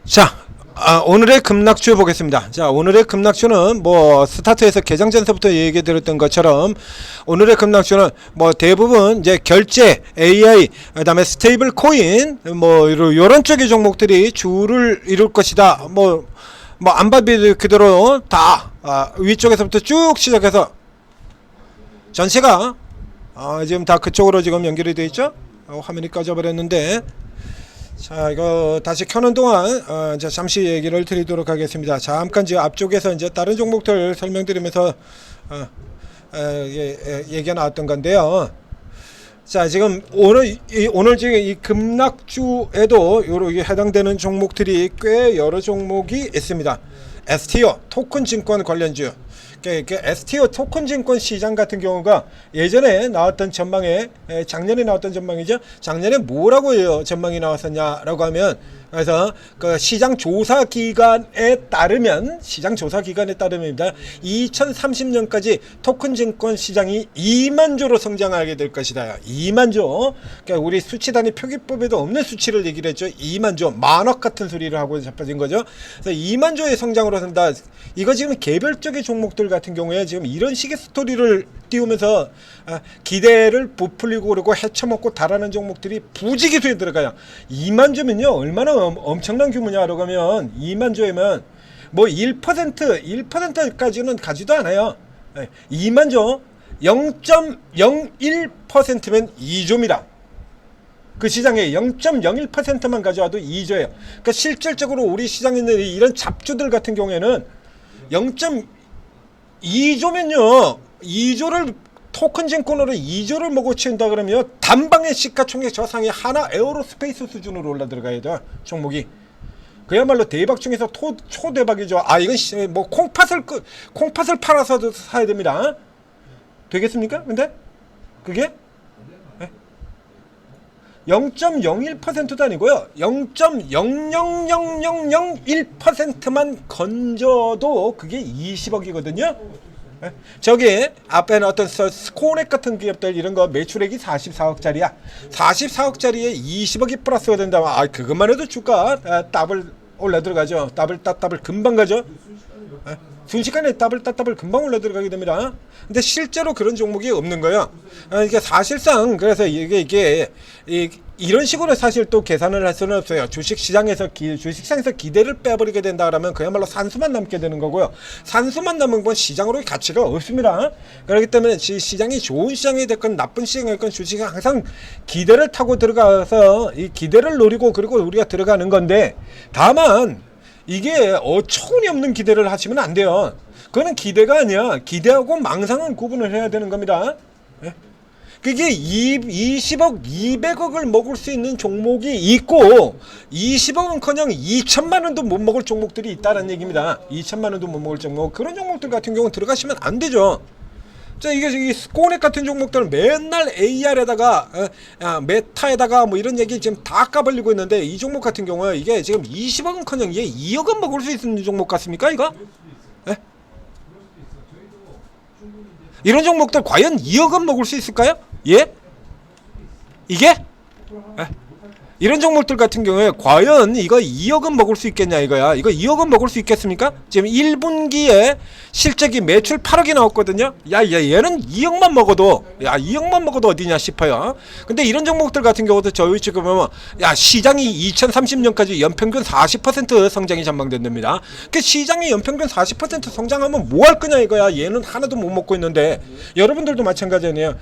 자, 오늘의 급락주 보겠습니다. 자, 오늘의 급락주는 뭐 스타트에서 개장 전서부터 얘기 드렸던 것처럼 오늘의 급락주는 뭐 대부분 이제 결제, AI, 그다음에 스테이블 코인 뭐 이런 쪽의 종목들이 주를 이룰 것이다. 뭐 안바비 그대로 다 위쪽에서부터 쭉 시작해서 전체가 지금 다 그쪽으로 지금 연결이 되어 있죠. 화면이 꺼져버렸는데. 자, 이거 다시 켜는 동안 자, 잠시 얘기를 드리도록 하겠습니다. 잠깐 지금 앞쪽에서 이제 다른 종목들 설명드리면서 얘기가 나왔던 건데요. 자, 지금 오늘 지금 이 급락주에도 요렇게 해당되는 종목들이 꽤 여러 종목이 있습니다. STO 토큰 증권 관련주. STO 토큰 증권 시장 같은 경우가 예전에 나왔던 전망에 작년에 나왔던 전망이죠. 작년에 뭐라고 전망이 나왔었냐라고 하면 그래서 그 시장 조사 기간에 따르면 2030년까지 토큰 증권 시장이 2만 조로 성장하게 될 것이다. 2만 조. 그러니까 우리 수치 단위 표기법에도 없는 수치를 얘기를 했죠. 2만 조. 만억 같은 소리를 하고 자빠진 거죠. 그래서 2만 조의 성장으로 산다. 이거 지금 개별적인 종목들 같은 경우에 지금 이런 식의 스토리를 띄우면서 기대를 부풀리고 그러고 헤쳐먹고 달하는 종목들이 부지기수에 들어가요. 2만 조면요 얼마나 엄청난 규모냐라고 하면 2만 조에면 뭐 1%까지는 가지도 않아요. 2만 조 0.01%면 2조입니다. 그 시장에 0.01%만 가져와도 2조예요. 그러니까 실질적으로 우리 시장에 있는 이런 잡주들 같은 경우에는 0.2조면요 2조를 토큰 증권으로 2조를 먹어치운다 그러면 단방의 시가총액 저상이 하나 에어로스페이스 수준으로 올라 들어가야 돼. 종목이 그야말로 대박 중에서 초대박이죠. 이건 뭐 콩팥을 팔아서도 사야 됩니다. 되겠습니까? 근데 그게 0.01%도 아니고요 0.00001%만 건져도 그게 20억이거든요. 저기 앞에는 어떤 스코넥 같은 기업들 이런 거 매출액이 44억짜리야. 44억짜리에 20억이 플러스가 된다면 그것만 해도 주가 더블 올라 들어가죠. 더블 금방 가죠. 순식간에 더블 금방 올라 들어가게 됩니다. 근데 실제로 그런 종목이 없는 거예요. 이게 사실상 그래서 이게 이런 식으로 사실 또 계산을 할 수는 없어요. 주식시장에서 기대를 빼버리게 된다 그러면 그야말로 산수만 남게 되는 거고요. 산수만 남은 건 시장으로의 가치가 없습니다. 그렇기 때문에 시장이 좋은 시장이 됐건 나쁜 시장이 됐건 주식은 항상 기대를 타고 들어가서 이 기대를 노리고 그리고 우리가 들어가는 건데 다만 이게 어처구니 없는 기대를 하시면 안 돼요. 그거는 기대가 아니야. 기대하고 망상은 구분을 해야 되는 겁니다. 그게 20억, 200억을 먹을 수 있는 종목이 있고 20억은커녕 2천만 원도 못 먹을 종목들이 있다는 얘기입니다. 2천만 원도 못 먹을 종목. 그런 종목들 같은 경우는 들어가시면 안 되죠. 자, 이게 스코넥 같은 종목들은 맨날 AR에다가 메타에다가 뭐 이런 얘기 지금 다 까발리고 있는데 이 종목 같은 경우는 이게 지금 20억은커녕 이게 2억은 먹을 수 있는 종목 같습니까 이거? 이런 종목들 과연 2억은 먹을 수 있을까요? 예? 이게? 이런 종목들 같은 경우에 과연 이거 2억은 먹을 수 있겠냐 이거야. 이거 2억은 먹을 수 있겠습니까? 지금 1분기에 실적이 매출 8억이 나왔거든요. 얘는 2억만 먹어도 2억만 먹어도 어디냐 싶어요. 근데 이런 종목들 같은 경우도 저희 지금 보면 시장이 2030년까지 연평균 40% 성장이 전망된답니다. 그 시장이 연평균 40% 성장하면 뭐 할 거냐 이거야. 얘는 하나도 못 먹고 있는데 여러분들도 마찬가지네요.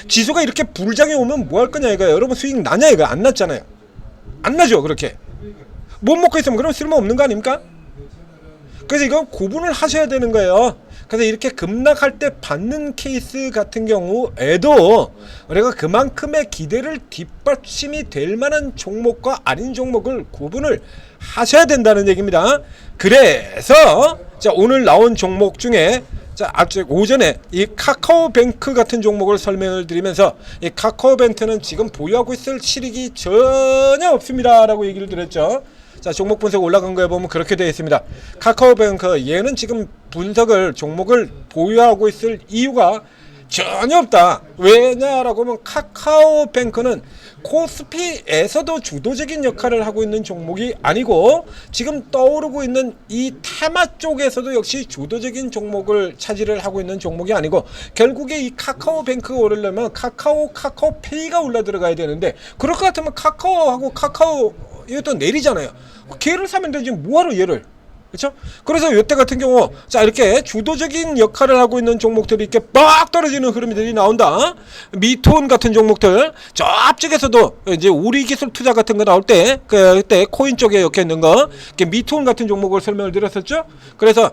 지수가 이렇게 불장해 오면 뭐 할 거냐 이거야. 여러분 수익 나냐 이거 안 났잖아요. 안 나죠 그렇게. 못 먹고 있으면 그럼 쓸모없는 거 아닙니까? 그래서 이거 구분을 하셔야 되는 거예요. 그래서 이렇게 급락할 때 받는 케이스 같은 경우에도 우리가 그만큼의 기대를 뒷받침이 될 만한 종목과 아닌 종목을 구분을 하셔야 된다는 얘기입니다. 그래서 자, 오늘 나온 종목 중에 자, 앞쪽 오전에 이 카카오뱅크 같은 종목을 설명을 드리면서 이 카카오뱅크는 지금 보유하고 있을 실익이 전혀 없습니다 라고 얘기를 드렸죠. 자, 종목 분석 올라간 거에 보면 그렇게 되어 있습니다. 카카오뱅크 얘는 지금 종목을 보유하고 있을 이유가 전혀 없다. 왜냐라고 하면 카카오뱅크는 코스피에서도 주도적인 역할을 하고 있는 종목이 아니고 지금 떠오르고 있는 이 테마 쪽에서도 역시 주도적인 종목을 차지를 하고 있는 종목이 아니고 결국에 이 카카오뱅크가 오르려면 카카오페이가 올라 들어가야 되는데 그럴 것 같으면 카카오하고 카카오 이것도 내리잖아요. 걔를 사면 되지 뭐하러 얘를. 그렇죠? 그래서 이때 같은 경우 자 이렇게 주도적인 역할을 하고 있는 종목들이 이렇게 빡 떨어지는 흐름들이 나온다. 미톤 같은 종목들 저 앞쪽에서도 이제 우리기술 투자 같은 거 나올 때 그때 코인 쪽에 이렇게 있는 거 이렇게 미톤 같은 종목을 설명을 드렸었죠. 그래서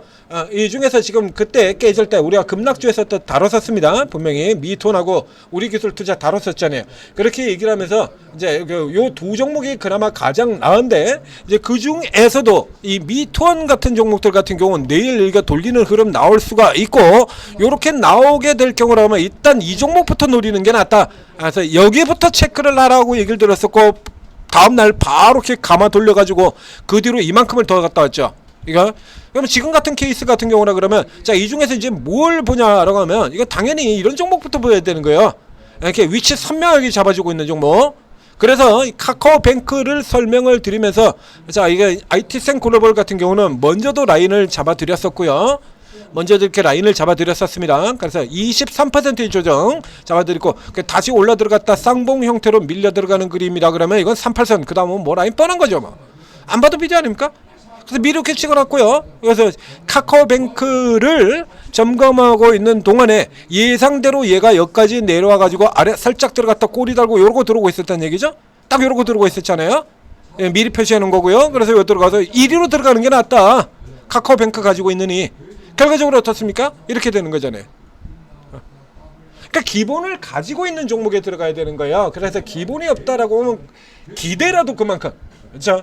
이 중에서 지금 그때 깨질 때 우리가 급락주에서 또 다뤘었습니다. 분명히 미톤하고 우리기술 투자 다뤘었잖아요. 그렇게 얘기를 하면서 이제 요 두 종목이 그나마 가장 나은데 이제 그 중에서도 이 미톤 같은 종목들 같은 경우는 내일 이거 돌리는 흐름 나올 수가 있고 요렇게 나오게 될 경우라면 일단 이 종목부터 노리는 게 낫다. 그래서 여기부터 체크를 하라고 얘기를 들었었고 다음날 바로 이렇게 감아 돌려가지고 그 뒤로 이만큼을 더 갔다 왔죠. 이거 그럼 지금 같은 케이스 같은 경우라 그러면 자 이 중에서 이제 뭘 보냐라고 하면 이거 당연히 이런 종목부터 보여야 되는 거예요. 이렇게 위치 선명하게 잡아주고 있는 종목. 그래서 카카오뱅크를 설명을 드리면서 자 이게 IT생 글로벌 같은 경우는 먼저도 라인을 잡아드렸었고요. 먼저도 이렇게 라인을 잡아드렸었습니다. 그래서 23%의 조정 잡아드리고 다시 올라 들어갔다 쌍봉 형태로 밀려 들어가는 그림이라 그러면 이건 38선 그 다음은 뭐 라인 뻔한 거죠. 뭐. 안 봐도 비디오 아닙니까? 그래서 미루게 찍어놨고요. 그래서 카카오뱅크를 점검하고 있는 동안에 예상대로 얘가 여기까지 내려와가지고 아래 살짝 들어갔다 꼬리 달고 요러고 들어오고 있었다는 얘기죠. 딱 요러고 들어오고 있었잖아요. 예, 미리 표시해 놓은 거고요. 그래서 요 들어가서 1위로 들어가는 게 낫다. 카카오뱅크 가지고 있느니 결과적으로 어떻습니까? 이렇게 되는 거잖아요. 그러니까 기본을 가지고 있는 종목에 들어가야 되는 거예요. 그래서 기본이 없다라고 하면 기대라도 그만큼 그렇죠?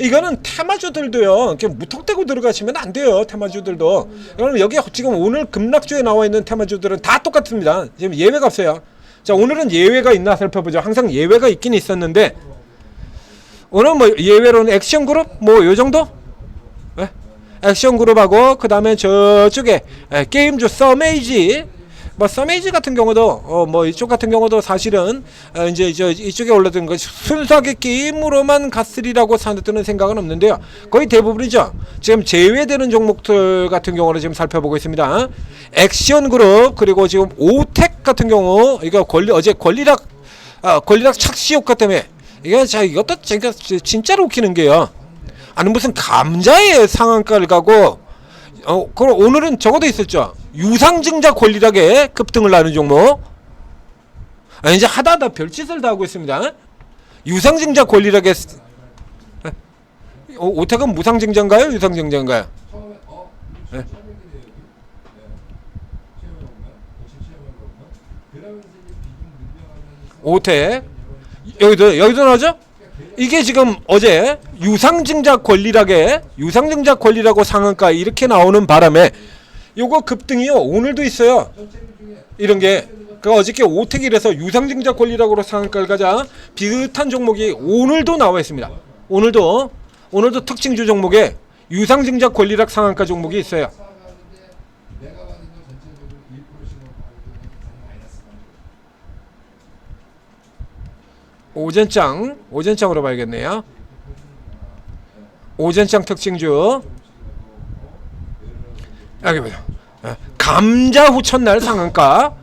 이거는 테마주들도요 이렇게 무턱대고 들어가시면 안 돼요. 테마주들도 그럼 여기 지금 오늘 급락주에 나와 있는 테마주들은 다 똑같습니다. 지금 예외가 없어요. 자 오늘은 예외가 있나 살펴보죠. 항상 예외가 있긴 있었는데 오늘 뭐 예외로는 액션그룹 뭐 요정도 네? 액션그룹하고 그 다음에 저쪽에 게임주 서메이지 뭐 서메이지 같은 경우도 뭐 이쪽 같은 경우도 사실은 이제 이쪽에 올라든 거 순수하게 게임으로만 갔으리라고 사람들은 생각은 없는데요. 거의 대부분이죠. 지금 제외되는 종목들 같은 경우를 지금 살펴보고 있습니다. 액션그룹 그리고 지금 오텍 같은 경우 이거 어제 권리락 착시 효과 때문에 이게 자 이것도 진짜로 웃기는 게요. 아니 무슨 감자의 상한가를 가고 그럼 오늘은 적어도 있었죠. 유상증자 권리락에 급등을 하는 종목. 이제 하다 별짓을 다 하고 있습니다. 유상증자 권리락에 오택은 무상증자인가요? 유상증자인가요? 네. 오택 여기도 나오죠? 이게 지금 어제 유상증자 권리라고 상한가 이렇게 나오는 바람에 요거 급등이요 오늘도 있어요. 이런 게 그 어저께 오택이라서 유상증자 권리라고 상한가를 가자 비슷한 종목이 오늘도 나와 있습니다. 오늘도 특징주 종목에 유상증자 권리락 상한가 종목이 있어요. 오전장으로 봐야겠네요. 오전장 특징주 여기 보세요. 감자 후 첫날 상한가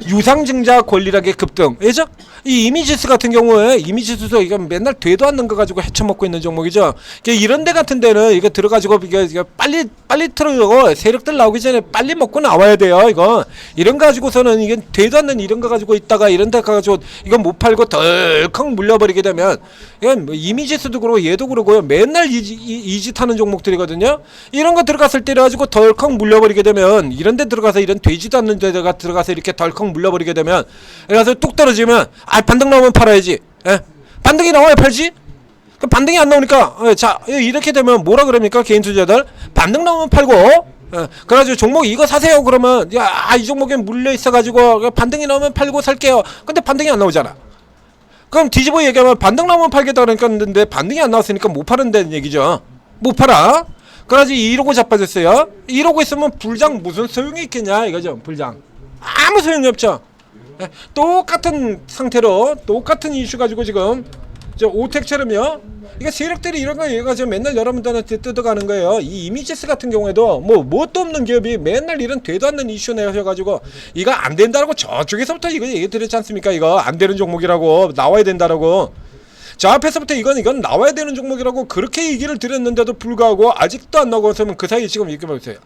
유상증자 권리락의 급등. 예죠? 이 이미지스 같은 경우에 이미지스도 이거 맨날 되도 않는 거 가지고 헤쳐먹고 있는 종목이죠. 이런 데 같은 데는 이거 들어가지고 이거 빨리 틀어 세력들 나오기 전에 빨리 먹고 나와야 돼요. 이거 이런 거 가지고서는 이게 되도 않는 이런 거 가지고 있다가 이런 데 가지고 이거 못 팔고 덜컥 물려버리게 되면 이건 뭐 이미지스도 그러고 얘도 그러고요. 맨날 이 짓 하는 종목들이거든요. 이런 거 들어갔을 때 가지고 덜컥 물려버리게 되면 이런 데 들어가서 이런 되지도 않는 데가 들어가서 이렇게 덜컥 물려버리게 되면 그래서 뚝 떨어지면 반등 나오면 팔아야지. 예? 반등이 나와야 팔지. 그 반등이 안 나오니까 자 이렇게 되면 뭐라 그럽니까 개인 투자들 반등 나오면 팔고 그래가지고 종목 이거 사세요 그러면 이 종목에 물려 있어가지고 반등이 나오면 팔고 살게요. 근데 반등이 안 나오잖아. 그럼 뒤집어 얘기하면 반등 나오면 팔겠다 그러니까 근데 반등이 안 나왔으니까 못 파는다는 얘기죠. 못 팔아. 그래가지고 이러고 자빠졌어요. 이러고 있으면 불장 무슨 소용이 있겠냐 이거죠. 불장 아무 소용이 없죠. 예, 똑같은 상태로 똑같은 이슈 가지고 지금 저 오텍처럼요. 이게 세력들이 이런 거 얘가 지금 맨날 여러분들한테 뜯어가는 거예요. 이 이미지스 같은 경우에도 뭐 뭣도 없는 기업이 맨날 이런 되도 않는 이슈 내셔가지고 이거 안 된다라고 저쪽에서부터 이거 얘기 드렸지 않습니까? 이거 안 되는 종목이라고 나와야 된다라고. 저 앞에서부터 이건 나와야 되는 종목이라고 그렇게 얘기를 드렸는데도 불구하고 아직도 안 나오고 있으면 그 사이 지금 이렇게 보세요.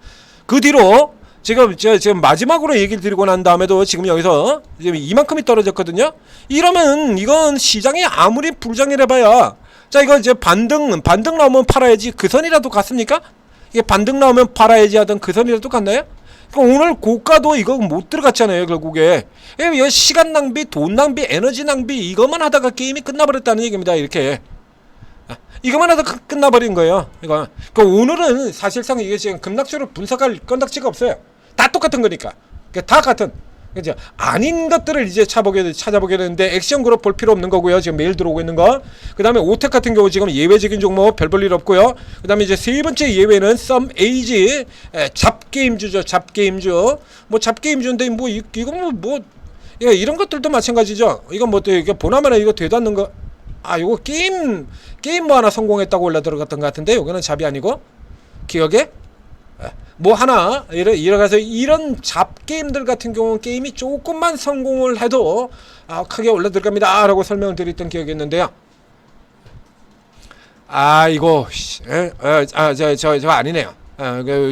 그 뒤로 지금 마지막으로 얘기를 드리고 난 다음에도 지금 여기서 지금 이만큼이 떨어졌거든요. 이러면 이건 시장이 아무리 불장이라 봐야 자 이거 이제 반등 나오면 팔아야지 그 선이라도 갔습니까? 이게 반등 나오면 팔아야지 하던 그 선이라도 갔나요? 그러니까 오늘 고가도 이거 못 들어갔잖아요 결국에. 시간 낭비, 돈 낭비, 에너지 낭비 이것만 하다가 게임이 끝나버렸다는 얘기입니다. 이렇게 이것만 하다가 끝나버린 거예요. 이거. 그러니까 오늘은 사실상 이게 지금 급락주로 분석할 건덕지가 없어요. 다 똑같은 거니까. 그러니까 다 같은. 그죠? 아닌 것들을 이제 찾아보게 되는데 액션 그룹 볼 필요 없는 거고요. 지금 매일 들어오고 있는 거. 그 다음에 오텍 같은 경우 지금 예외적인 종목 별 볼 일 없고요. 그 다음에 이제 세 번째 예외는 썸 에이지 잡게임주죠. 잡게임주. 뭐 잡게임주인데 뭐 이건 뭐 이런 것들도 마찬가지죠. 이건 뭐 또 이게 보나마나 이거 되도 않는 거. 아 요거 게임 뭐 하나 성공했다고 올라 들어갔던 것 같은데 여기는 잡이 아니고 기억에 뭐 하나 이래가서 이런 잡게임들 같은 경우는 게임이 조금만 성공을 해도 크게 올라 들어갑니다 라고 설명을 드렸던 기억이 있는데요. 이거 저 아니네요.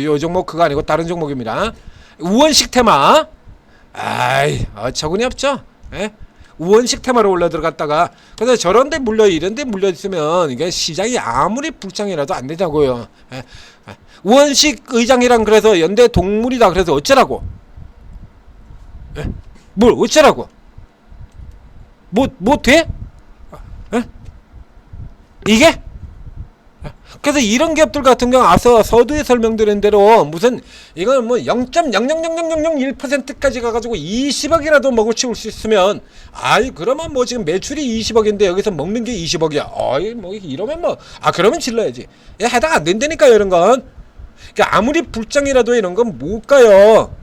요 종목 그거 아니고 다른 종목입니다. 우원식 테마. 어처구니 없죠. 우원식 테마로 올라 들어갔다가 그래서 저런데 물려 이런데 물려 있으면 이게 시장이 아무리 불장이라도 안 되자고요. 우원식 의장이랑 그래서 연대 동물이다 그래서 어쩌라고? 뭘 어쩌라고? 뭐 돼? 이게? 그래서 이런 기업들 같은 경우 앞서 서두에 설명드린 대로 무슨 이건 뭐 0.0000001%까지 가가지고 20억이라도 먹을 치울 수 있으면 그러면 뭐 지금 매출이 20억인데 여기서 먹는 게 20억이야. 뭐 이러면 뭐 그러면 질러야지. 해당 안 된다니까요 이런 건. 그러니까 아무리 불장이라도 이런 건 못 가요.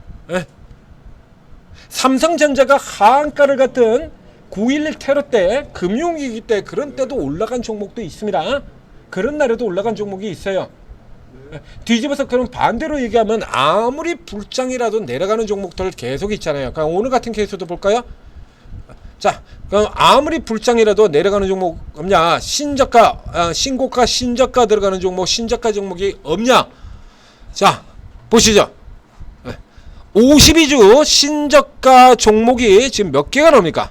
삼성전자가 하한가를 갔던 9.11 테러 때 금융위기 때 그런 때도 올라간 종목도 있습니다. 그런 날에도 올라간 종목이 있어요. 뒤집어서 그럼 반대로 얘기하면 아무리 불장이라도 내려가는 종목들 계속 있잖아요. 그러니까 오늘 같은 케이스도 볼까요? 자, 그럼 아무리 불장이라도 내려가는 종목 없냐? 신고가 신저가 들어가는 종목, 신저가 종목이 없냐? 자, 보시죠. 52주 신저가 종목이 지금 몇 개가 나옵니까?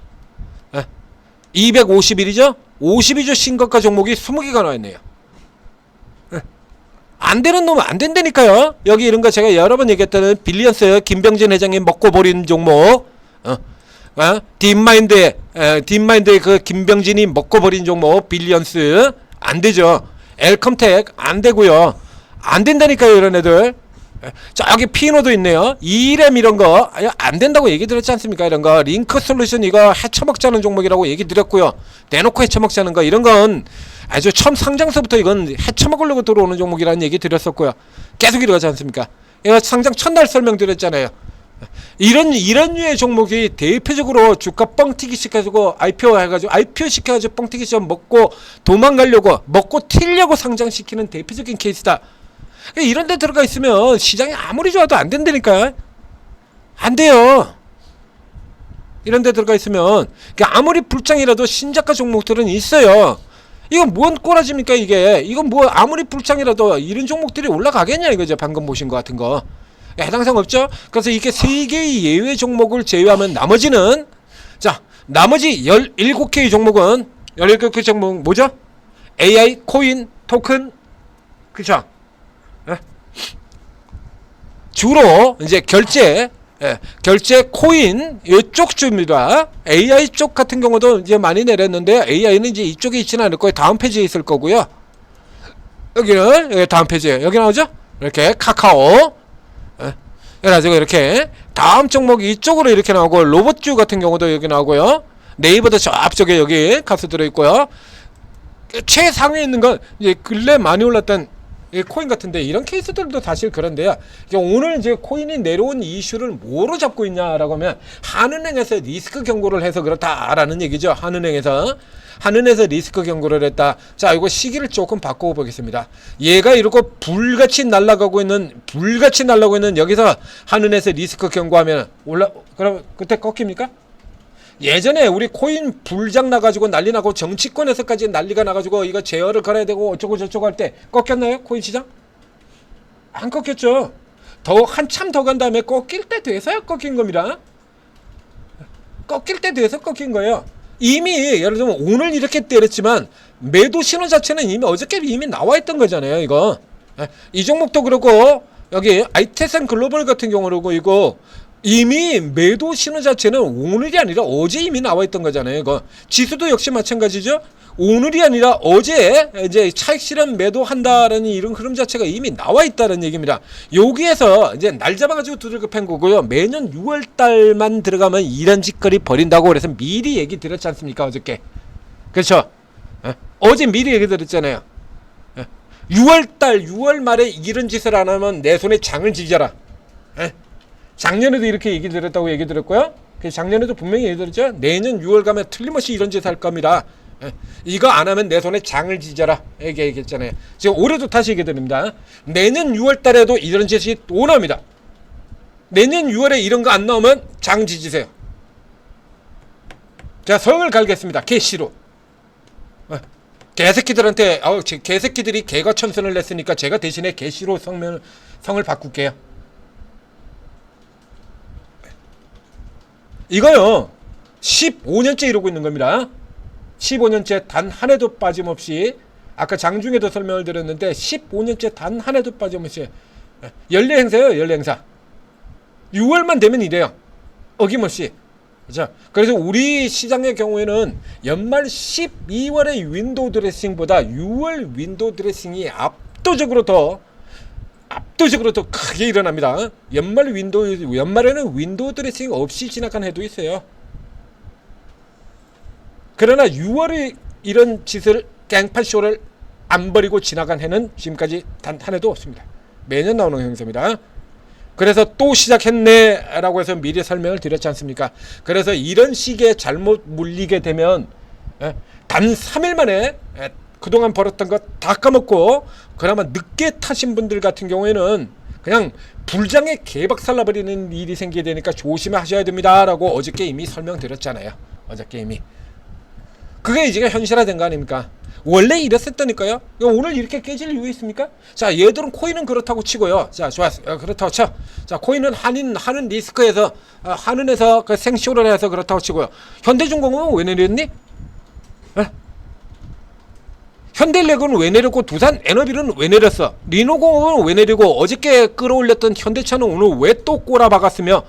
251이죠? 52주 신고가 종목이 20개가 나와있네요. 안 되는 놈은 안 된다니까요. 여기 이런 거 제가 여러 번 얘기했다는 빌리언스 김병진 회장이 먹고 버린 종목, 딥마인드의 그 김병진이 먹고 버린 종목 빌리언스 안 되죠. 엘컴텍 안 되고요. 안 된다니까요 이런 애들. 저기 피노도 있네요. 이렘 이런 거 안 된다고 얘기 드렸지 않습니까? 이런 거 링크 솔루션 이거 해쳐먹자는 종목이라고 얘기 드렸고요. 대놓고 해쳐먹자는 거 이런 건 아주 처음 상장서부터 이건 해쳐먹으려고 들어오는 종목이라는 얘기 드렸었고요. 계속 이러지 않습니까? 이거 상장 첫날 설명드렸잖아요. 이런 류의 종목이 대표적으로 주가 뻥튀기 시켜가지고 IPO 시켜가지고 뻥튀기 시험 먹고 도망가려고 먹고 튀려고 상장시키는 대표적인 케이스다. 이런 데 들어가 있으면 시장이 아무리 좋아도 안 된다니까. 안 돼요. 이런 데 들어가 있으면 아무리 불장이라도 신저가 종목들은 있어요. 이건 뭔 꼬라집니까 이게. 이건 뭐 아무리 불장이라도 이런 종목들이 올라가겠냐 이거죠. 방금 보신 것 같은 거. 해당상 없죠. 그래서 이게 3개의 예외 종목을 제외하면 나머지는 나머지 17개의 종목은 17개 종목 뭐죠? AI, 코인, 토큰 그쵸? 주로 이제 결제 코인 이쪽 주입니다. AI 쪽 같은 경우도 이제 많이 내렸는데 AI는 이제 이쪽에 있지는 않을 거예요. 다음 페이지에 있을 거고요. 여기는 다음 페이지에 여기 나오죠? 이렇게 카카오 그래가지고 이렇게 다음 종목 이쪽으로 이렇게 나오고 로봇주 같은 경우도 여기 나오고요. 네이버도 저 앞쪽에 여기 가서 들어있고요. 최상위에 있는 건 이제 근래 많이 올랐던 코인 같은데 이런 케이스들도 사실 그런데요. 오늘 이제 코인이 내려온 이슈를 뭐로 잡고 있냐라고 하면 한은행에서 리스크 경고를 해서 그렇다라는 얘기죠. 한은행에서 리스크 경고를 했다. 자, 이거 시기를 조금 바꿔 보겠습니다. 얘가 이러고 불같이 날아가고 있는 여기서 한은행에서 리스크 경고하면 그럼 그때 꺾입니까? 예전에 우리 코인 불장 나가지고 난리 나고 정치권에서까지 난리가 나가지고 이거 제어를 걸어야 되고 어쩌고 저쩌고 할 때 꺾였나요? 코인 시장? 안 꺾였죠. 한참 더 간 다음에 꺾일 때 돼서야 꺾인 겁니다. 꺾일 때 돼서 꺾인 거예요. 이미 예를 들면 오늘 이렇게 때렸지만 매도 신호 자체는 이미 어저께 이미 나와 있던 거잖아요. 이거 이 종목도 그렇고 여기 아이테센 글로벌 같은 경우는 이거 이미 매도 신호 자체는 오늘이 아니라 어제 이미 나와 있던 거잖아요. 이거 지수도 역시 마찬가지죠. 오늘이 아니라 어제 이제 차익 실현 매도한다라는 이런 흐름 자체가 이미 나와 있다는 얘기입니다. 여기에서 이제 날 잡아가지고 두들겨 팬 거고요. 매년 6월 달만 들어가면 이런 짓거리 벌인다고 그래서 미리 얘기 드렸지 않습니까? 어저께. 그렇죠? 어제 미리 얘기 드렸잖아요. 6월 말에 이런 짓을 안 하면 내 손에 장을 지져라. 작년에도 이렇게 얘기 드렸다고 얘기 드렸고요. 작년에도 분명히 얘기 드렸죠. 내년 6월 가면 틀림없이 이런 짓 할 겁니다. 이거 안 하면 내 손에 장을 지져라. 얘기했잖아요. 지금 올해도 다시 얘기 드립니다. 내년 6월 달에도 이런 짓이 또 나옵니다. 내년 6월에 이런 거 안 나오면 장 지지세요. 제가 성을 갈겠습니다. 개씨로. 개새끼들한테 개새끼들이 개가천선을 냈으니까 제가 대신에 개씨로 성을 바꿀게요. 이거요 15년째 이러고 있는 겁니다. 15년째 단 한 해도 빠짐없이 아까 장중에도 설명을 드렸는데 15년째 단 한 해도 빠짐없이 연례 행사예요. 연례 행사 6월만 되면 이래요. 어김없이. 그렇죠? 그래서 우리 시장의 경우에는 연말 12월의 윈도우 드레싱보다 6월 윈도우 드레싱이 압도적으로 더 크게 일어납니다. 연말에는 윈도우 드레싱 없이 지나간 해도 있어요. 그러나 6월에 이런 짓을 깽판쇼를 안 버리고 지나간 해는 지금까지 단 한 해도 없습니다. 매년 나오는 형사입니다. 그래서 또 시작했네 라고 해서 미리 설명을 드렸지 않습니까? 그래서 이런 식의 잘못 물리게 되면 단 3일 만에 그동안 벌었던 거 다 까먹고 그나마 늦게 타신 분들 같은 경우에는 그냥 불장에 개박살 나버리는 일이 생기게 되니까 조심하셔야 됩니다 라고 어저께 이미 설명드렸잖아요. 어저께 이미 그게 이제 현실화된 거 아닙니까? 원래 이랬었다니까요. 오늘 이렇게 깨질 이유 있습니까? 자, 얘들은 코인은 그렇다고 치고요. 자, 좋았어. 그렇다고 쳐. 자, 코인은 한은 리스크에서 한은에서 그 생쇼를 해서 그렇다고 치고요. 현대중공업은 왜 내렸니? 현대일렉은 왜 내렸고 두산 에너비는 왜 내렸어? 리노공업은 왜 내리고 어저께 끌어올렸던 현대차는 오늘 왜 또 꼬라박았으며?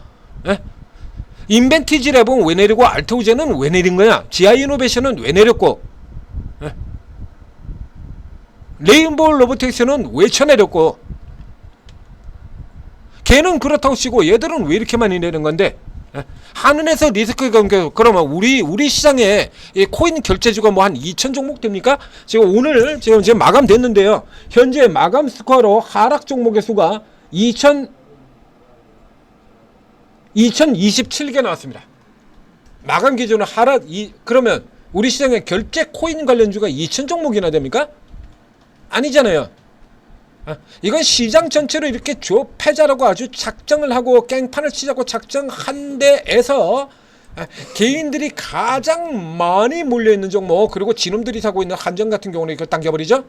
인벤티지 랩은 왜 내리고 알테오젠은 왜 내린 거야? 지아이노베이션은 왜 내렸고? 레인보우 로보틱스는 왜 쳐내렸고? 걔는 그렇다고 치고 얘들은 왜 이렇게 많이 내는 건데? 한은에서 리스크 경계 그러면 우리 시장에 이 코인 결제주가 뭐 한 2,000 종목 됩니까? 지금 오늘 지금 마감됐는데요. 현재 마감 스코어로 하락 종목의 수가 2027개 나왔습니다. 마감 기준은 하락 그러면 우리 시장에 결제 코인 관련주가 2,000 종목이나 됩니까? 아니잖아요. 이건 시장 전체로 이렇게 패자라고 아주 작정을 하고 깽판을 치자고 작정한 데에서 개인들이 가장 많이 몰려있는 종목 그리고 지놈들이 사고 있는 한전 같은 경우는 이거 당겨버리죠.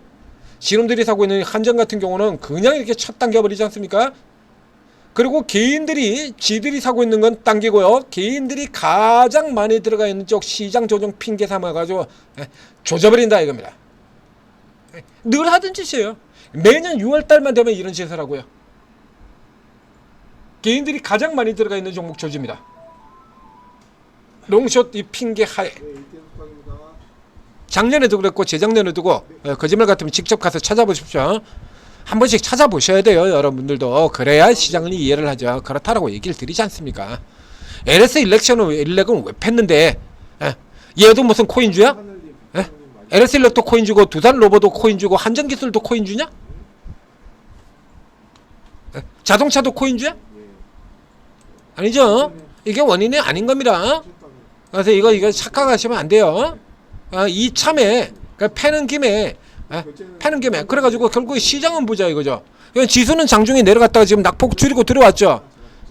지놈들이 사고 있는 한전 같은 경우는 그냥 이렇게 첫 당겨버리지 않습니까? 그리고 개인들이 지들이 사고 있는 건 당기고요. 개인들이 가장 많이 들어가 있는 쪽 시장 조정 핑계 삼아가지고 조져버린다 이겁니다. 늘 하던 짓이에요. 매년 6월달만 되면 이런 짓을 하고요. 개인들이 가장 많이 들어가 있는 종목 조집니다. 롱숏 이 핑계 하에 작년에도 그랬고 재작년에도 그랬고 거짓말 같으면 직접 가서 찾아보십시오. 한 번씩 찾아보셔야 돼요. 여러분들도. 그래야 시장을 이해를 하죠. 그렇다라고 얘기를 드리지 않습니까? LS 일렉은 왜 팼는데 얘도 무슨 코인주야? LS 일렉도 코인주고 두산 로보도 코인주고 한전기술도 코인주냐? 자동차도 코인주야? 아니죠. 이게 원인이 아닌 겁니다. 그래서 이거 착각하시면 안 돼요. 이참에 패는 김에 그래가지고 결국 시장은 보자 이거죠. 지수는 장중에 내려갔다가 지금 낙폭 줄이고 들어왔죠.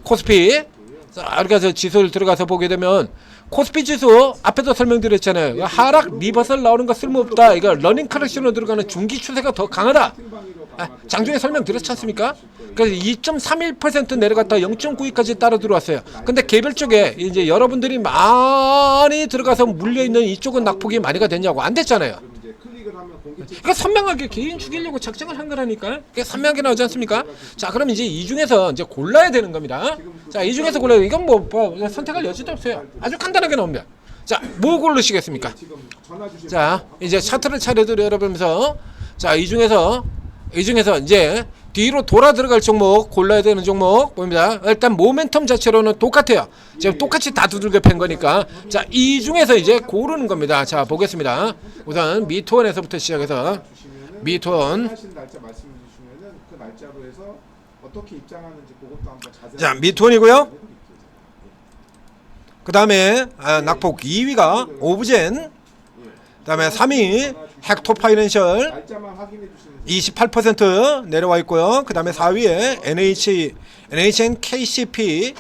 코스피. 자, 이렇게 해서 지수를 들어가서 보게 되면 코스피 지수 앞에서 설명드렸잖아요. 하락 리버설 나오는 거 쓸모없다. 이거 러닝 커렉션으로 들어가는 중기 추세가 더 강하다. 장중에 설명드렸지 않습니까? 그래서 2.31% 내려갔다 0.92까지 따라 들어왔어요. 근데 개별 쪽에 이제 여러분들이 많이 들어가서 물려있는 이쪽은 낙폭이 많이가 됐냐고. 안 됐잖아요. 그러니까 선명하게 개인 죽이려고 작정을 한 거라니까. 그게 선명하게 나오지 않습니까? 자, 그럼 이제 이 중에서 이제 골라야 되는 겁니다. 자, 이 중에서 골라야 이건 뭐 선택할 여지도 없어요. 아주 간단하게 나옵니다. 자, 뭐 고르시겠습니까? 자, 이제 차트를 차례대로 열어보면서 자, 이 중에서 이제 뒤로 돌아 들어갈 종목 골라야 되는 종목 보입니다. 일단 모멘텀 자체로는 똑같아요. 지금 똑같이 다 두들겨 팬 거니까 자, 이 중에서 이제 고르는 겁니다. 자, 보겠습니다. 우선 미투원에서부터 시작해서 미투원. 자, 미투원이고요. 그 다음에 낙폭 2위가 오브젠, 그 다음에 3위 헥토파이낸셜 28% 내려와 있고요. 그 다음에 4위에 NHNKCP.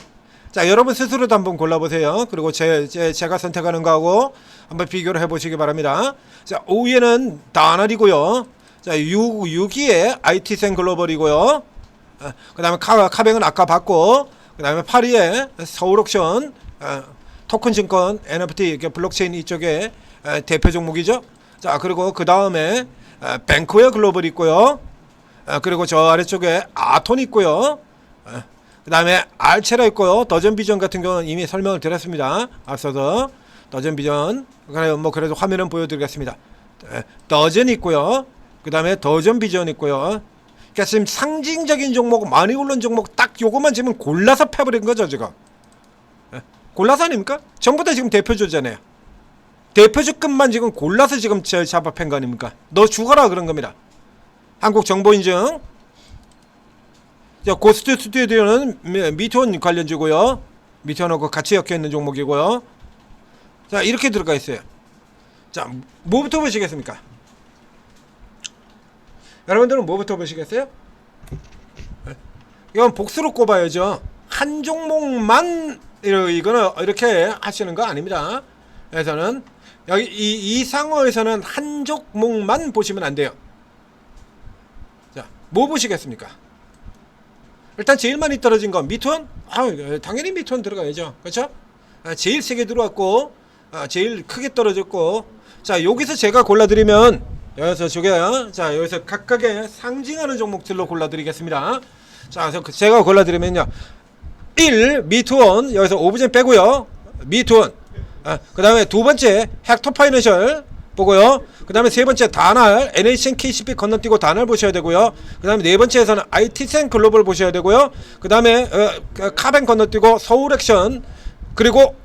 자, 여러분 스스로도 한번 골라보세요. 그리고 제가 선택하는 거하고 한번 비교를 해보시기 바랍니다. 자, 5위에는 다날이고요. 자, 6위에 IT센 글로벌이고요. 그 다음에 카뱅은 아까 봤고, 그 다음에 8위에 서울옥션, 토큰증권, NFT, 블록체인 이쪽에 대표 종목이죠. 자, 그리고 그 다음에 뱅크웨어 글로벌 있고요. 그리고 저 아래쪽에 아톤 있고요. 그 다음에 알체라 있고요. 더전비전 같은 경우는 이미 설명을 드렸습니다. 앞서서 더전비전, 뭐 그래도 화면은 보여드리겠습니다. 더전 있고요. 그 다음에 더전비전 있고요. 그러니까 지금 상징적인 종목, 많이 오른 종목 딱 요것만 지금 골라서 패버린 거죠 지금. 골라서 아닙니까? 전부 다 지금 대표주잖아요. 대표주급만 지금 골라서 지금 잡아 팬 거 아닙니까? 너 죽어라 그런 겁니다. 한국정보인증. 자, 고스트 스튜디오는 미투원 관련주고요. 미투원하고 같이 엮여있는 종목이고요. 자, 이렇게 들어가 있어요. 자, 뭐부터 보시겠습니까? 여러분들은 뭐부터 보시겠어요? 이건 복수로 꼽아야죠. 한 종목만 이거는 이렇게 하시는 거 아닙니다. 그래서는 여기 이 상어에서는 한 종목만 보시면 안 돼요. 자, 뭐 보시겠습니까? 일단 제일 많이 떨어진 건 미투원? 당연히 미투원 들어가야죠. 그렇죠? 제일 세게 들어왔고, 제일 크게 떨어졌고. 자, 여기서 제가 골라드리면 여기서 자, 여기서 각각의 상징하는 종목들로 골라드리겠습니다. 자, 그래서 제가 골라드리면요, 1. 미투원. 여기서 오브젠 빼고요. 미투원. 그 다음에 두 번째 헥토파이낸셜 보고요. 그 다음에 세 번째 다날, NHNKCP 건너뛰고 다날 보셔야 되고요. 그 다음에 네 번째에서는 IT센 글로벌 보셔야 되고요. 그 다음에 카뱅 건너뛰고 서울액션, 그리고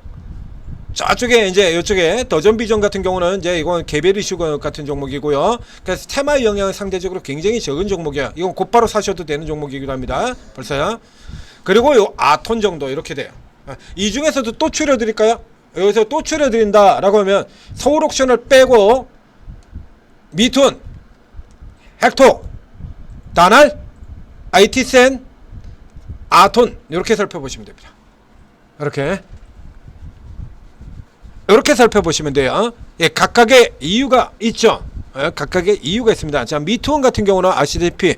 저쪽에 이제 이쪽에 더전비전 같은 경우는 이제 이건 개별 이슈 같은 종목이고요. 그래서 테마의 영향은 상대적으로 굉장히 적은 종목이야. 이건 곧바로 사셔도 되는 종목이기도 합니다. 벌써요. 그리고 요 아톤 정도 이렇게 돼요. 이 중에서도 또 추려드릴까요? 여기서 또 추려드린다 라고 하면 서울옥션을 빼고 미툰, 헥토, 다날, IT센, 아톤 이렇게 살펴보시면 됩니다. 이렇게 살펴보시면 돼요. 예, 각각의 이유가 있죠. 각각의 이유가 있습니다. 자, 미투원 같은 경우는 아시다시피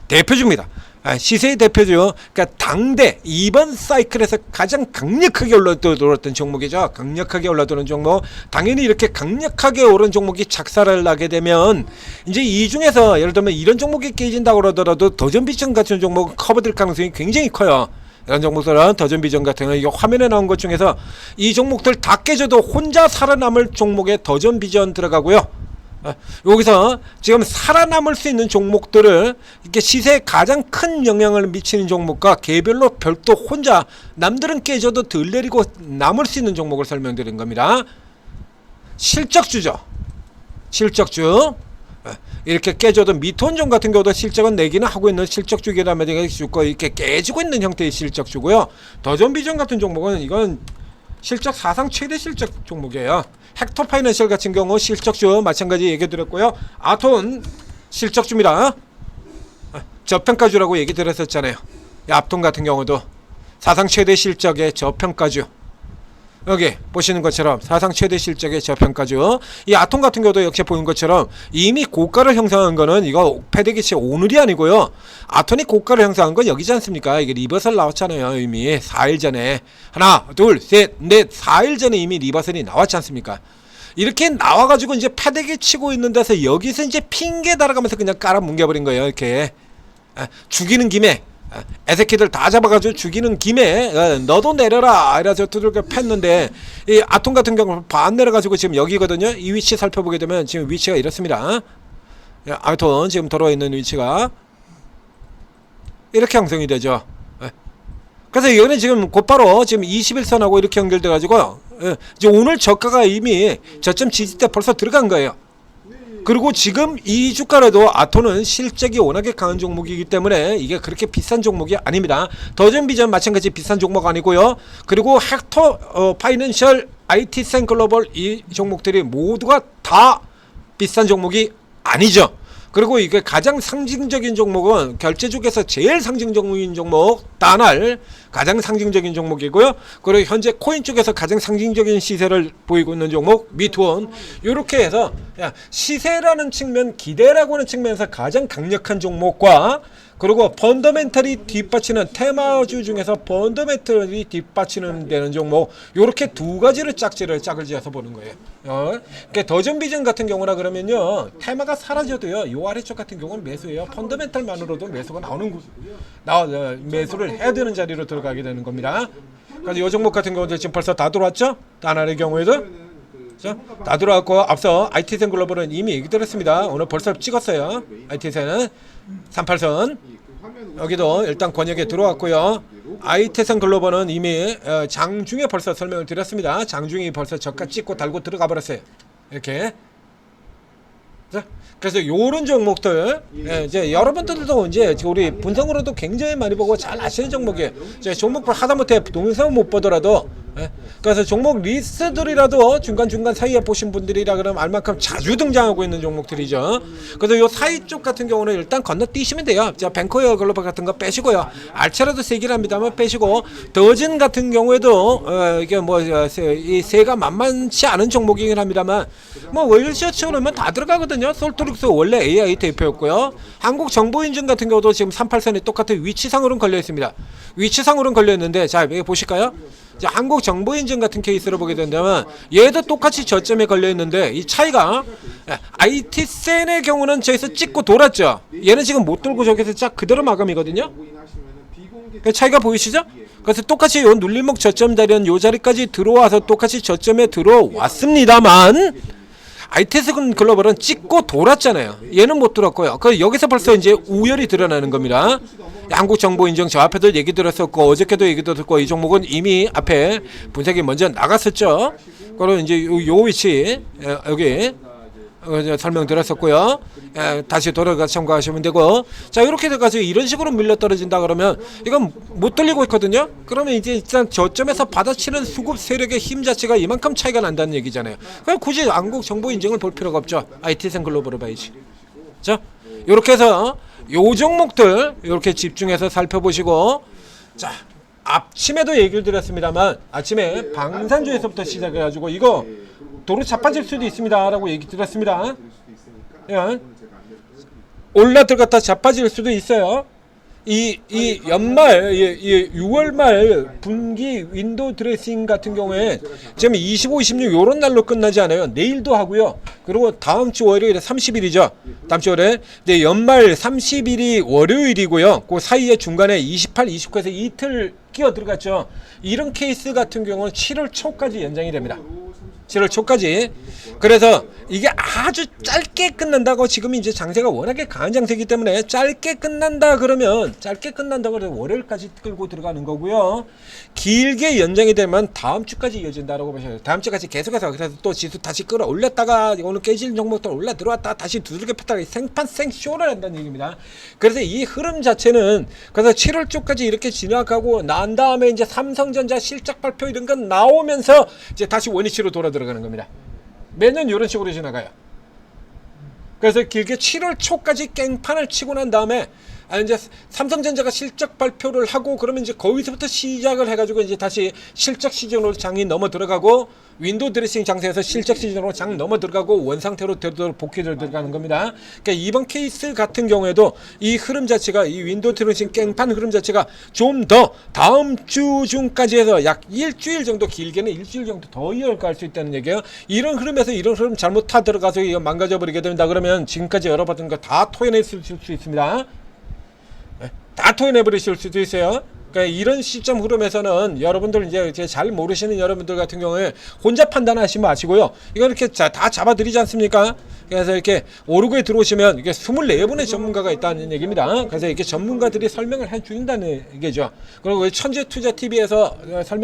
대표주입니다. 시세의 대표죠. 그러니까 당대 이번 사이클에서 가장 강력하게 올라들었던 종목이죠. 강력하게 올라드는 종목. 당연히 이렇게 강력하게 오른 종목이 작살을 나게 되면 이제 이 중에서 예를 들면 이런 종목이 깨진다고 그러더라도 더전비전 같은 종목은 커버될 가능성이 굉장히 커요. 이런 종목들은 더전비전 같은 거, 이거 화면에 나온 것 중에서 이 종목들 다 깨져도 혼자 살아남을 종목에 더전비전 들어가고요. 여기서 지금 살아남을 수 있는 종목들을 이렇게 시세에 가장 큰 영향을 미치는 종목과 개별로 별도 혼자 남들은 깨져도 덜 내리고 남을 수 있는 종목을 설명드린 겁니다. 실적주죠. 실적주. 이렇게 깨져도 미톤종 같은 경우도 실적은 내기는 하고 있는 실적 주기라면 이렇게 깨지고 있는 형태의 실적 주고요. 더존비전 같은 종목은 이건 실적 사상 최대 실적 종목이에요. 헥터 파이낸셜 같은 경우 실적주 마찬가지 얘기 드렸고요. 아톤 실적주입니다. 저평가주라고 얘기 드렸었잖아요. 앞톤 같은 경우도 사상 최대 실적의 저평가주. 여기 보시는 것처럼 사상 최대 실적의 저평가주. 이 아톤 같은 경우도 역시 보는 것처럼 이미 고가를 형성한 거는 이거 패대기치 오늘이 아니고요. 아톤이 고가를 형성한 건 여기지 않습니까? 이게 리버설 나왔잖아요. 이미 4일 전에. 하나, 둘, 셋, 넷, 4일 전에 이미 리버설이 나왔지 않습니까? 이렇게 나와가지고 이제 패대기 치고 있는 데서 여기서 이제 핑계 달아가면서 그냥 깔아 뭉개버린 거예요. 이렇게. 죽이는 김에. 애새끼들 다 잡아가지고 죽이는 김에 너도 내려라 이래서 두들겨 팼는데 이 아톰 같은 경우 반 내려가지고 지금 여기거든요. 이 위치 살펴보게 되면 지금 위치가 이렇습니다. 아톰 지금 들어와 있는 위치가 이렇게 형성이 되죠. 그래서 이거는 지금 곧바로 지금 21선하고 이렇게 연결돼 가지고 이제 오늘 저가가 이미 저점 지지대 벌써 들어간 거예요. 그리고 지금 이 주가라도 아톤은 실적이 워낙에 강한 종목이기 때문에 이게 그렇게 비싼 종목이 아닙니다. 더존비전 마찬가지 비싼 종목 아니고요. 그리고 헥터 파이낸셜, IT센 글로벌 이 종목들이 모두가 다 비싼 종목이 아니죠. 그리고 이게 가장 상징적인 종목은 결제 쪽에서 제일 상징적인 종목 다날 가장 상징적인 종목이고요. 그리고 현재 코인 쪽에서 가장 상징적인 시세를 보이고 있는 종목 미투원. 이렇게 해서 시세라는 측면, 기대라고 하는 측면에서 가장 강력한 종목과 그리고 펀더멘탈이 뒷받치는 테마주 중에서 펀더멘탈이 뒷받치는 되는 종목, 요렇게 두 가지를 짝을 지어서 보는 거예요. 그러니까 더존비전 같은 경우나 그러면요, 테마가 사라져도요, 요 아래쪽 같은 경우는 매수예요. 펀더멘탈만으로도 매수가 매수를 해야 되는 자리로 들어가게 되는 겁니다. 그래서 요 종목 같은 경우도 지금 벌써 다 들어왔죠? 다날의 경우에도 다 들어왔고, 앞서 IT센 글로벌은 이미 얘기 드렸습니다. 오늘 벌써 찍었어요. IT센은 38선 여기도 일단 권역에 들어왔고요. IT센 글로벌은 이미 장중에 벌써 설명을 드렸습니다. 장중이 벌써 저가 찍고 달고 들어가 버렸어요. 이렇게. 그래서 요런 종목들 이제 여러분들도 이제 우리 분석으로도 굉장히 많이 보고 잘 아시는 종목이에요. 이제 종목을 하다못해 동영상 못 보더라도 그래서 종목 리스트들이라도 중간중간 사이에 보신 분들이라 그러면 알만큼 자주 등장하고 있는 종목들이죠. 그래서 요 사이 쪽 같은 경우는 일단 건너뛰시면 돼요. 자, 뱅커웨어 글로벌 같은 거 빼시고요. 알차라도 세긴 합니다만 빼시고, 더진 같은 경우에도 이게 뭐 이 세가 만만치 않은 종목이긴 합니다만 뭐 월시어치 그러면 다 들어가거든요. 솔트릭스 원래 AI 대표였고요. 한국정보인증 같은 경우도 지금 38선에 똑같은 위치상으로는 걸려 있습니다. 위치상으로는 걸려 있는데, 자, 여기 보실까요? 자, 한국정보인증 같은 케이스로 보게 된다면 얘도 똑같이 저점에 걸려 있는데 이 차이가 IT센의 경우는 저기서 찍고 돌았죠. 얘는 지금 못 돌고 저기서 쫙 그대로 마감이거든요. 그 차이가 보이시죠? 그래서 똑같이 요 눌림목 저점 자리는 요 자리까지 들어와서 똑같이 저점에 들어왔습니다만 IT센 글로벌은 찍고 돌았잖아요. 얘는 못 들었고요. 그 여기서 벌써 이제 우열이 드러나는 겁니다. 한국정보인증 저 앞에도 얘기 들었었고 어저께도 얘기 들었고 이 종목은 이미 앞에 분석이 먼저 나갔었죠. 그리고 이제 요 위치 여기 설명 드렸었고요. 다시 돌아가 참고하시면 되고, 자, 이렇게 돼가지고 이런 식으로 밀려 떨어진다 그러면 이건 못 돌리고 있거든요. 그러면 이제 일단 저점에서 받아치는 수급 세력의 힘 자체가 이만큼 차이가 난다는 얘기잖아요. 그럼 굳이 한국 정보 인증을 볼 필요가 없죠. IT센 글로벌을 봐야지. 자, 이렇게 해서 요 종목들 이렇게 집중해서 살펴보시고, 자, 아침에도 얘기를 드렸습니다만 아침에 방산주에서부터 시작해가지고 이거 도로 자빠질 수도 있습니다 라고 얘기 드렸습니다. 예. 올라 들어갔다 자빠질 수도 있어요. 이 연말 6월 말 분기 윈도우 드레싱 같은 경우에 지금 25, 26 요런 날로 끝나지 않아요. 내일도 하고요. 그리고 다음 주 월요일에 30일이죠. 다음 주 월요일. 근데 연말 30일이 월요일이고요. 그 사이에 중간에 28, 29에서 이틀 끼어 들어갔죠. 이런 케이스 같은 경우는 7월 초까지 연장이 됩니다. 7월 초까지. 그래서 이게 아주 짧게 끝난다고, 지금 이제 장세가 워낙에 강한 장세이기 때문에 짧게 끝난다 그러면 월요일까지 끌고 들어가는 거고요. 길게 연장이 되면 다음 주까지 이어진다라고 보셔야 돼요. 다음 주까지 계속해서. 그래서 또 지수 다시 끌어올렸다가 오늘 깨질 종목들 올라 들어왔다 다시 두들겨 폈다가 생판 생쇼를 한다는 얘기입니다. 그래서 이 흐름 자체는, 그래서 7월 초까지 이렇게 진행하고 난 다음에 이제 삼성전자 실적 발표 이런 건 나오면서 이제 다시 원위치로 돌아 들어가는 겁니다. 매년 이런 식으로 지나가요. 그래서 길게 7월 초까지 깽판을 치고 난 다음에 이제 삼성전자가 실적 발표를 하고 그러면 이제 거기서부터 시작을 해가지고 이제 다시 실적 시즌으로 장이 넘어 들어가고, 윈도우 드레싱 장세에서 실적 시즌으로 장 넘어 들어가고 원상태로 되도록 복귀를 들어가는 겁니다. 그러니까 이번 케이스 같은 경우에도 이 흐름 자체가, 이 윈도우 드레싱 깽판 흐름 자체가 좀 더 다음 주 중까지 해서 약 일주일 정도, 길게는 일주일 정도 더 이어갈 수 있다는 얘기예요. 이런 흐름에서 이런 흐름 잘못 타 들어가서 이거 망가져 버리게 된다 그러면 지금까지 열어봤던 거 다 토해낼 수 있습니다. 다 토해내버리실 수도 있어요. 그러니까 이런 시점 흐름에서는 여러분들 이제 잘 모르시는 여러분들 같은 경우에 혼자 판단하시지 마시고요. 이거 이렇게 다 잡아드리지 않습니까? 그래서 이렇게 오르고에 들어오시면 이게 24분의 전문가가 있다는 얘기입니다. 그래서 이렇게 전문가들이 설명을 해주신다는 얘기죠. 그리고 천재투자TV에서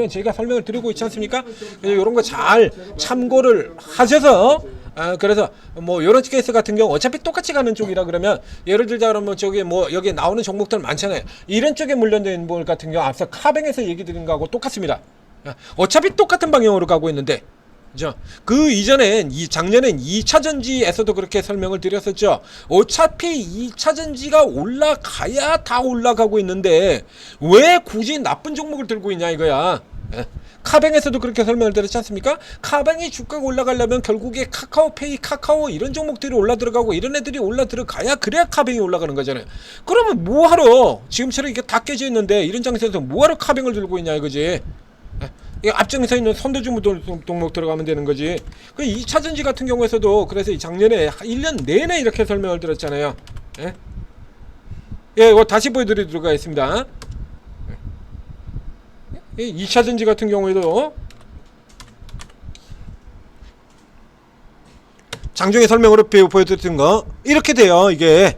제가 설명을 드리고 있지 않습니까? 이런 거 잘 참고를 하셔서, 그래서 뭐 이런 케이스 같은 경우 어차피 똑같이 가는 쪽이라 그러면, 예를 들자 그러면 저기 뭐 여기 나오는 종목들 많잖아요. 이런 쪽에 물려있는 분 같은 경우 앞서 카뱅에서 얘기 드린 거하고 똑같습니다. 어차피 똑같은 방향으로 가고 있는데, 그죠? 그 이전엔 작년엔 2차전지에서도 그렇게 설명을 드렸었죠. 어차피 2차전지가 올라가야 다 올라가고 있는데 왜 굳이 나쁜 종목을 들고 있냐 이거야. 카뱅에서도 그렇게 설명을 드렸지 않습니까? 카뱅이 주가가 올라가려면 결국에 카카오페이, 카카오 이런 종목들이 올라 들어가고 이런 애들이 올라 들어가야, 그래야 카뱅이 올라가는 거잖아요. 그러면 뭐하러 지금처럼 이게 다 깨져 있는데 이런 장세에서 뭐하러 카뱅을 들고 있냐 이거지. 이 앞장서 있는 선도주무 종목 들어가면 되는 거지. 그 2차전지 같은 경우에서도 그래서 작년에 1년 내내 이렇게 설명을 드렸잖아요. 이거 다시 보여드리도록 하겠습니다. 2차전지 같은 경우에도 장중에 설명으로 보여드렸던 거 이렇게 돼요. 이게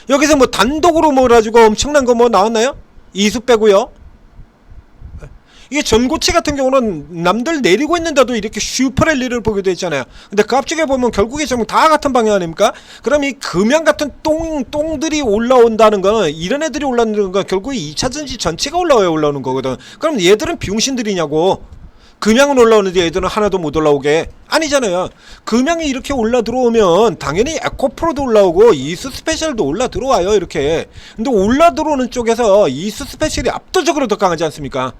여기서 뭐 단독으로 뭐 가지고 엄청난 거 뭐 나왔나요? 이수 빼고요. 이게 전고체 같은 경우는 남들 내리고 있는데도 이렇게 슈퍼랠리를 보게 되잖아요. 근데 그 앞쪽에 보면 결국에 전부 다 같은 방향 아닙니까? 그럼 이 금양 같은 똥들이 올라온다는 거는, 이런 애들이 올라오는 건 결국에 2차전지 전체가 올라오는 거거든. 그럼 얘들은 비용신들이냐고. 금양은 올라오는데 얘들은 하나도 못 올라오게. 아니잖아요. 금양이 이렇게 올라 들어오면 당연히 에코프로도 올라오고 이수 스페셜도 올라 들어와요. 이렇게. 근데 올라 들어오는 쪽에서 이수 스페셜이 압도적으로 더 강하지 않습니까?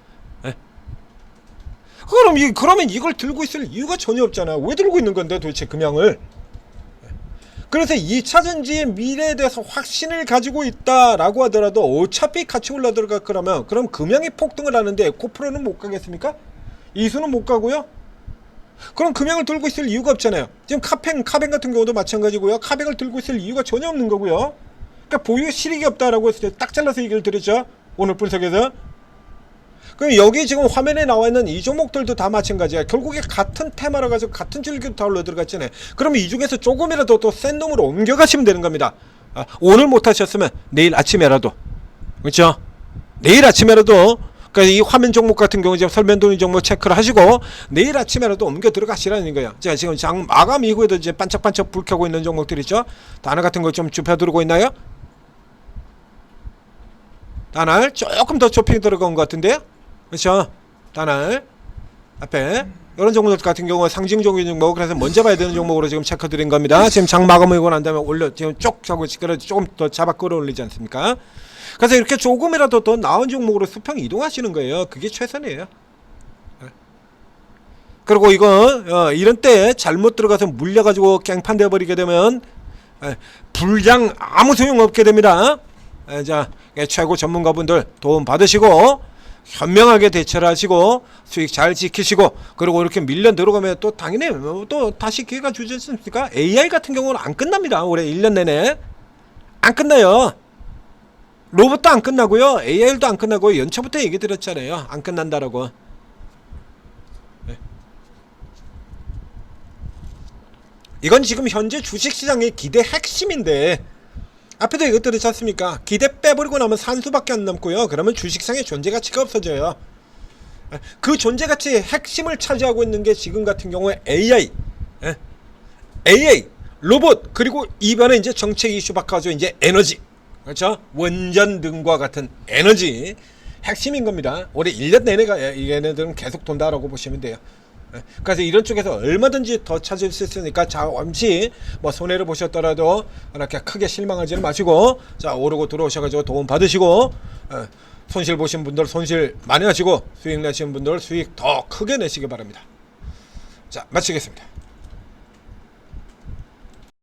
그러면 이걸 들고 있을 이유가 전혀 없잖아. 왜 들고 있는 건데 도대체 금양을. 그래서 2차전지의 미래에 대해서 확신을 가지고 있다라고 하더라도 어차피 같이 올라 들어갈 거라면, 그럼 금양이 폭등을 하는데 에코프로는 못 가겠습니까? 이수는 못 가고요. 그럼 금양을 들고 있을 이유가 없잖아요. 지금 카뱅 같은 경우도 마찬가지고요. 카뱅을 들고 있을 이유가 전혀 없는 거고요. 그러니까 보유에 실익이 없다라고 했을 때 딱 잘라서 얘기를 드렸죠. 오늘 분석에서. 그럼 여기 지금 화면에 나와 있는 이 종목들도 다 마찬가지야. 결국에 같은 테마라 가지고 같은 줄기로 다 올라 들어갔잖아요. 그러면 이 중에서 조금이라도 또 센 놈으로 옮겨가시면 되는 겁니다. 오늘 못하셨으면 내일 아침에라도, 그렇죠? 내일 아침에라도, 그러니까 이 화면 종목 같은 경우 지금 설명드린 종목 체크를 하시고 내일 아침에라도 옮겨 들어가시라는 거예요. 자, 지금 장 마감 이후에도 이제 반짝반짝 불 켜고 있는 종목들 있죠? 단어 같은 거 좀 좁혀 들어오고 있나요? 단알 조금 더 좁혀 들어간 것 같은데요? 그렇죠? 단알 앞에 이런 종목 같은 경우 상징적인 종목, 그래서 먼저 봐야 되는 종목으로 지금 체크 드린 겁니다. 지금 장 마감하고 난 다음에 지금 쪽 하고 조금 더 잡아 끌어올리지 않습니까? 그래서 이렇게 조금이라도 더 나은 종목으로 수평 이동하시는 거예요. 그게 최선이에요. 그리고 이거 이런 때 잘못 들어가서 물려가지고 깽판 되어버리게 되면 불장 아무 소용 없게 됩니다. 자, 최고 전문가분들 도움 받으시고 현명하게 대처를 하시고 수익 잘 지키시고, 그리고 이렇게 밀려 들어가면 또 당연히 또 다시 기회가 주지 않습니까? AI 같은 경우는 안 끝납니다. 올해 1년 내내 안 끝나요. 로봇도 안 끝나고요. AI도 안 끝나고 연초부터 얘기 드렸잖아요. 안 끝난다라고. 네. 이건 지금 현재 주식시장의 기대 핵심인데 앞에도 이거 들으지 않습니까? 기대 빼버리고 나면 산수밖에 안 남고요. 그러면 주식시장의 존재가치가 없어져요. 그 존재가치의 핵심을 차지하고 있는 게 지금 같은 경우에 AI, AI, 로봇, 그리고 이번에 이제 정책 이슈 바꿔서 이제 에너지, 그렇죠? 원전 등과 같은 에너지 핵심인 겁니다. 올해 1년 내내가 얘네들은 계속 돈다라고 보시면 돼요. 그래서 이런 쪽에서 얼마든지 더 찾을 수 있으니까 잠시 뭐 손해를 보셨더라도 이렇게 크게 실망하지는 마시고, 자, 오르고 들어오셔가지고 도움 받으시고, 손실 보신 분들 손실 많이 하시고, 수익 내시는 분들 수익 더 크게 내시기 바랍니다. 자, 마치겠습니다.